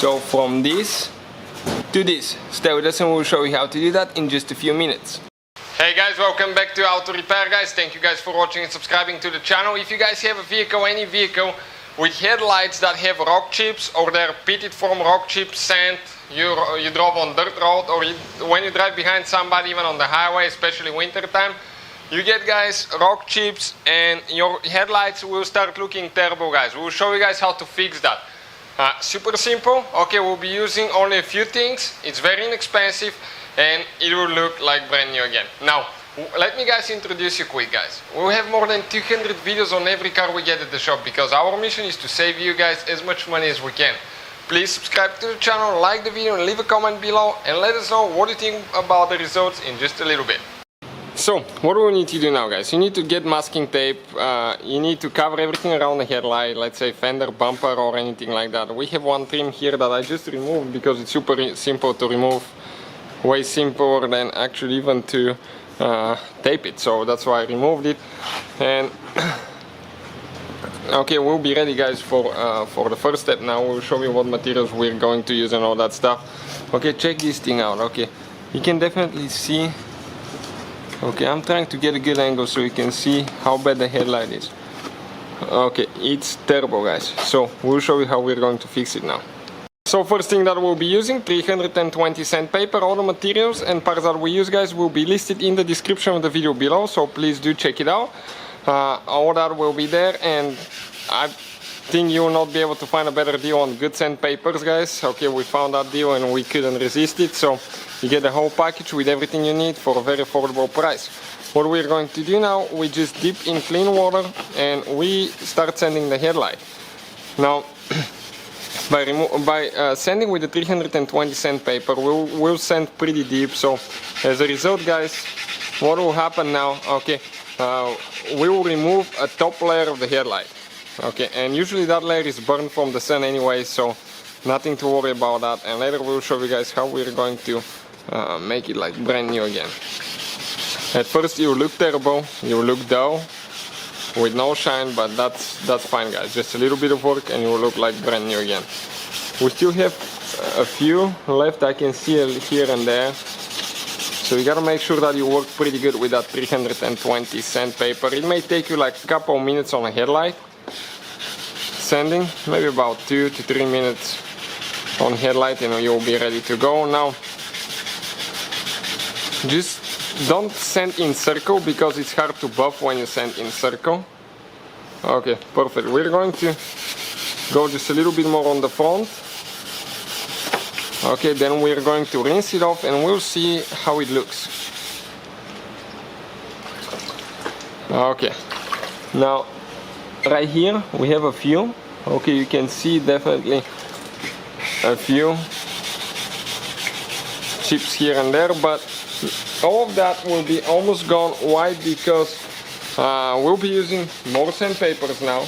go from this to this. Stay with us and we'll show you how to do that in just a few minutes. Hey guys, welcome back to Auto Repair guys. Thank you guys for watching and subscribing to the channel. If you guys have a vehicle, any vehicle with headlights that have rock chips or they're pitted from rock chips, sand, you drove on dirt road, or when you drive behind somebody even on the highway, especially winter time, you get guys rock chips and your headlights will start looking terrible guys. We'll show you guys how to fix that. Super simple. Okay, we'll be using only a few things. It's very inexpensive and it will look like brand new again. Now, let me guys introduce you quick guys. We have more than 200 videos on every car we get at the shop because our mission is to save you guys as much money as we can. Please subscribe to the channel, like the video and leave a comment below and let us know what you think about the results in just a little bit. So, what do we need to do now guys? You need to get masking tape, you need to cover everything around the headlight, let's say fender, bumper or anything like that. We have one trim here that I just removed because it's super simple to remove, way simpler than actually even to tape it, so that's why I removed it. And okay, we'll be ready guys for the first step now. We'll show you what materials we're going to use and all that stuff. Okay, check this thing out. Okay, you can definitely see. Okay, I'm trying to get a good angle so you can see how bad the headlight is. Okay, it's terrible guys. So we'll show you how we're going to fix it now. So first thing that we'll be using, 320 sandpaper. All the materials and parts that we use guys will be listed in the description of the video below, so please do check it out. All that will be there, and I think you will not be able to find a better deal on good sandpapers guys. Okay, we found that deal and we couldn't resist it, so you get the whole package with everything you need for a very affordable price. What we're going to do now, we just dip in clean water and we start sanding the headlight. Now by sanding with the 320 sandpaper, we'll sand pretty deep, so as a result guys, what will happen now, okay, we will remove a top layer of the headlight. Okay, and usually that layer is burned from the sun anyway, so nothing to worry about that. And later we'll show you guys how we're going to make it like brand new again. At first you look terrible, you look dull with no shine, but that's fine guys. Just a little bit of work and you will look like brand new again. We still have a few left, I can see here and there. So you gotta make sure that you work pretty good with that 320 sandpaper. It may take you like a couple minutes on a headlight sanding, maybe about 2 to 3 minutes on headlight, and you'll be ready to go. Now just don't sand in circle because it's hard to buff when you sand in circle. Okay, perfect. We're going to go just a little bit more on the front. Okay, then we're going to rinse it off and we'll see how it looks. Okay, now right here we have a few. Okay, you can see definitely a few chips here and there, but all of that will be almost gone. Why? Because we'll be using more sandpapers now.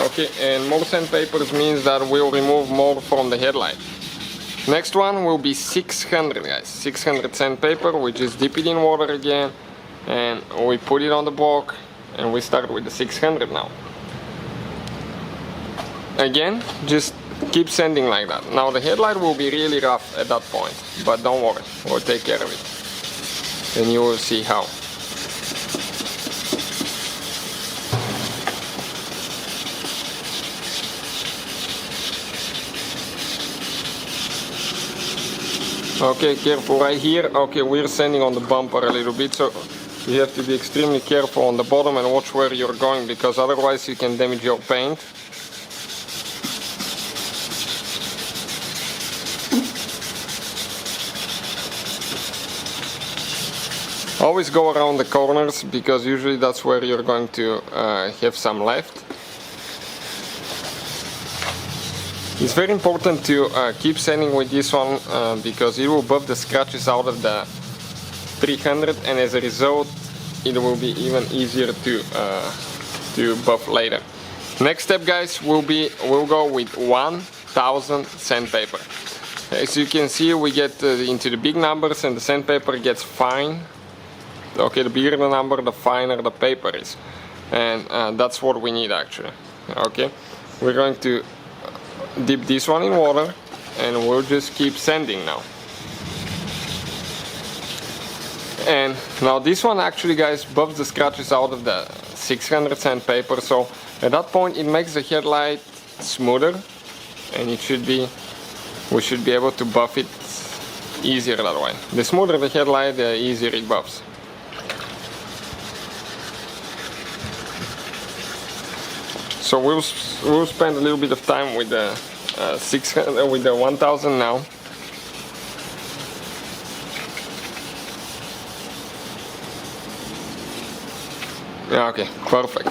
Okay, and more sandpapers means that we'll remove more from the headlight. Next one will be 600 guys, 600 sandpaper. We just dip it in water again and we put it on the block and we start with the 600 now. Again, just keep sanding like that. Now the headlight will be really rough at that point, but don't worry, we'll take care of it and you will see how. Okay, careful right here. Okay, we're sanding on the bumper a little bit, so you have to be extremely careful on the bottom and watch where you're going, because otherwise you can damage your paint. Always go around the corners because usually that's where you're going to have some left. It's very important to keep sanding with this one because it will buff the scratches out of the 300, and as a result it will be even easier to buff later. Next step guys we'll go with 1000 sandpaper. As you can see, we get into the big numbers and the sandpaper gets fine. Okay, the bigger the number, the finer the paper is, and that's what we need actually. Okay, we're going to dip this one in water and we'll just keep sanding now. And now this one actually, guys, buffs the scratches out of the 600 sandpaper, so at that point it makes the headlight smoother, and we should be able to buff it easier that way. The smoother the headlight, the easier it buffs. So we'll spend a little bit of time with the 600 with the 1000 now. Yeah, okay, perfect.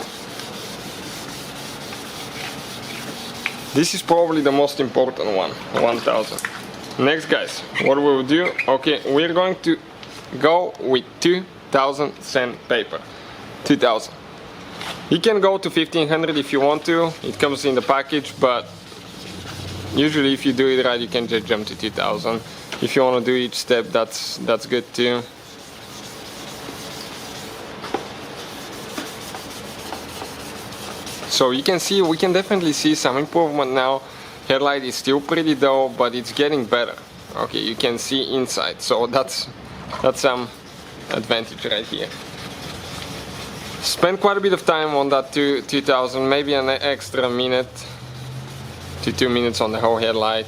This is probably the most important one, 1000. Next, guys, what we'll do, okay, we're going to go with 2000 sandpaper. 2000. You can go to 1500 if you want to, it comes in the package, but usually if you do it right, you can just jump to 2000. If you want to do each step, that's good too. So you can see, we can definitely see some improvement now. Headlight is still pretty dull, but it's getting better. Okay, you can see inside, so that's some advantage right here. Spend quite a bit of time on that 2000, maybe an extra minute to 2 minutes on the whole headlight.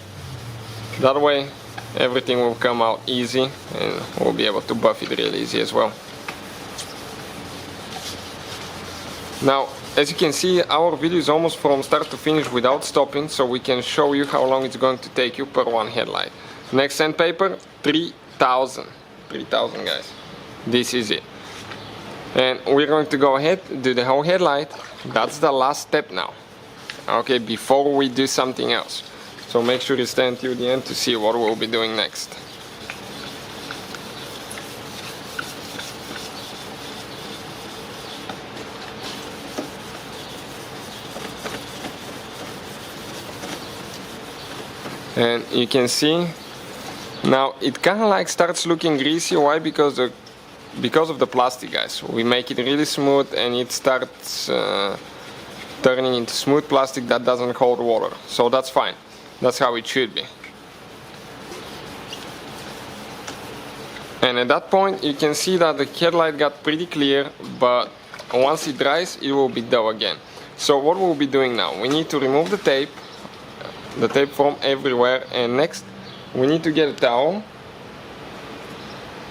That way everything will come out easy and we'll be able to buff it really easy as well. Now, as you can see, our video is almost from start to finish without stopping, so we can show you how long it's going to take you per one headlight. Next sandpaper, 3000. 3000, guys. This is it. And we're going to go ahead, do the whole headlight. That's the last step now. Okay, before we do something else. So make sure you stay until the end to see what we'll be doing next. And you can see now it kind of like starts looking greasy. Why? Because of the plastic, guys. We make it really smooth and it starts turning into smooth plastic that doesn't hold water. So that's fine. That's how it should be. And at that point you can see that the headlight got pretty clear, but once it dries it will be dull again. So what we'll be doing now, we need to remove the tape from everywhere, and next we need to get a towel.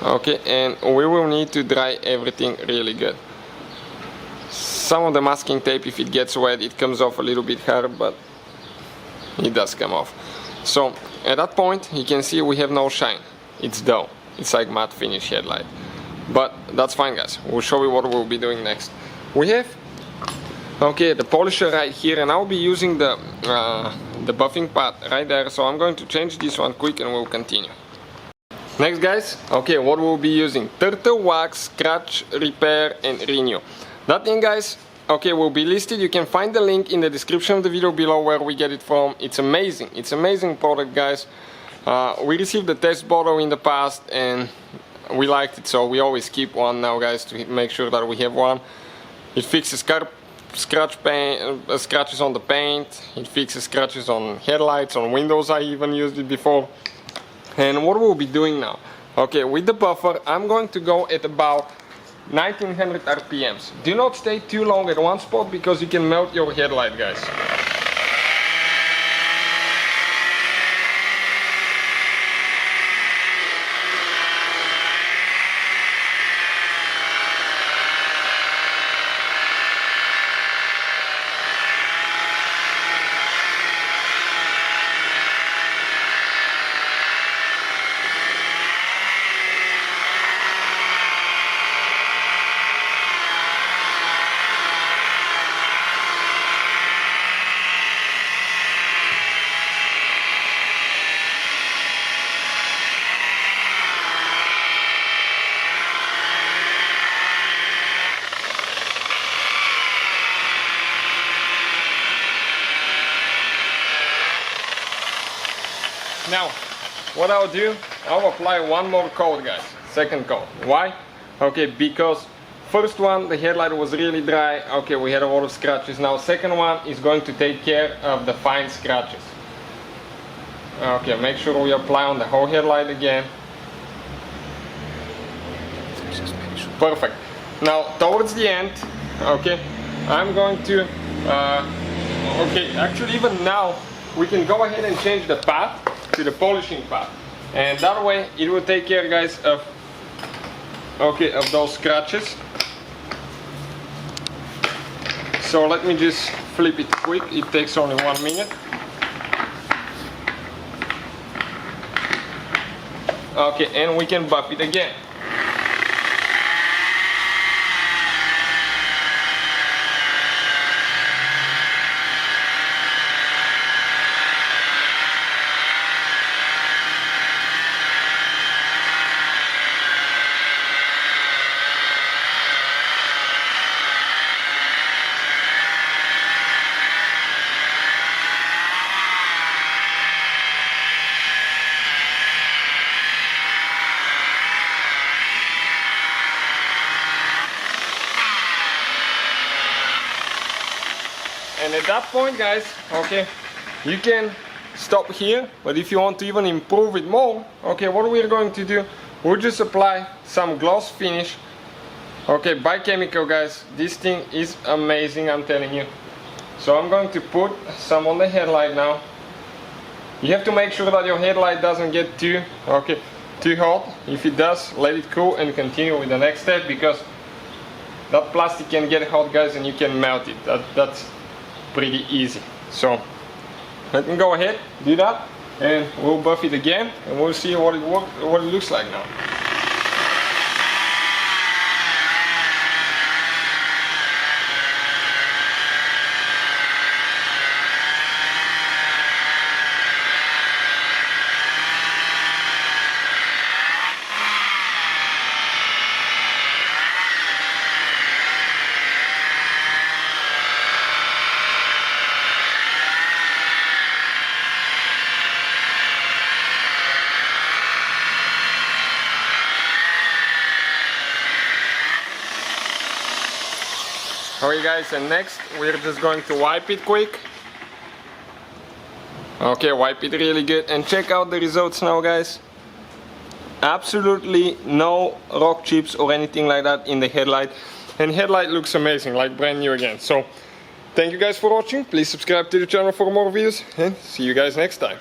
Okay, and we will need to dry everything really good. Some of the masking tape, if it gets wet, it comes off a little bit hard, but it does come off. So at that point you can see we have no shine, it's dull, it's like matte finish headlight. But that's fine, guys, we'll show you what we'll be doing next. We have the polisher right here, and I'll be using the buffing pad right there, so I'm going to change this one quick and we'll continue. Next, guys, what we'll be using, turtle wax, scratch, repair and renew. That thing, guys, will be listed. You can find the link in the description of the video below where we get it from. It's amazing, it's amazing product, guys. We received the test bottle in the past and we liked it, so we always keep one now, guys, to make sure that we have one. It fixes scratches on the paint, it fixes scratches on headlights, on windows. I even used it before. And what we'll be doing now, with the buffer, I'm going to go at about 1900 RPMs. Do not stay too long at one spot because you can melt your headlight, guys. Now, what I'll do, I'll apply one more coat, guys, second coat. Why? Because first one, the headlight was really dry, we had a lot of scratches. Now second one is going to take care of the fine scratches. Okay, make sure we apply on the whole headlight again. Perfect. Now towards the end, okay, I'm going to okay, actually even now we can go ahead and change the path to the polishing path, and that way it will take care, guys, of of those scratches. So let me just flip it quick, it takes only 1 minute. Okay, and we can buff it again. And at that point, guys, okay, you can stop here, but if you want to even improve it more, okay, what we're going to do, we'll just apply some gloss finish. Okay, by Chemical, guys, this thing is amazing, I'm telling you. So I'm going to put some on the headlight now. You have to make sure that your headlight doesn't get too hot. If it does, let it cool and continue with the next step, because that plastic can get hot, guys, and you can melt it. That's pretty easy. So let me go ahead, do that, and we'll buff it again, and we'll see what it looks like now. Alright, guys, and next we're just going to wipe it quick. Okay, wipe it really good, and check out the results now, guys. Absolutely no rock chips or anything like that in the headlight, and headlight looks amazing, like brand new again. So thank you guys for watching. Please subscribe to the channel for more videos, and see you guys next time.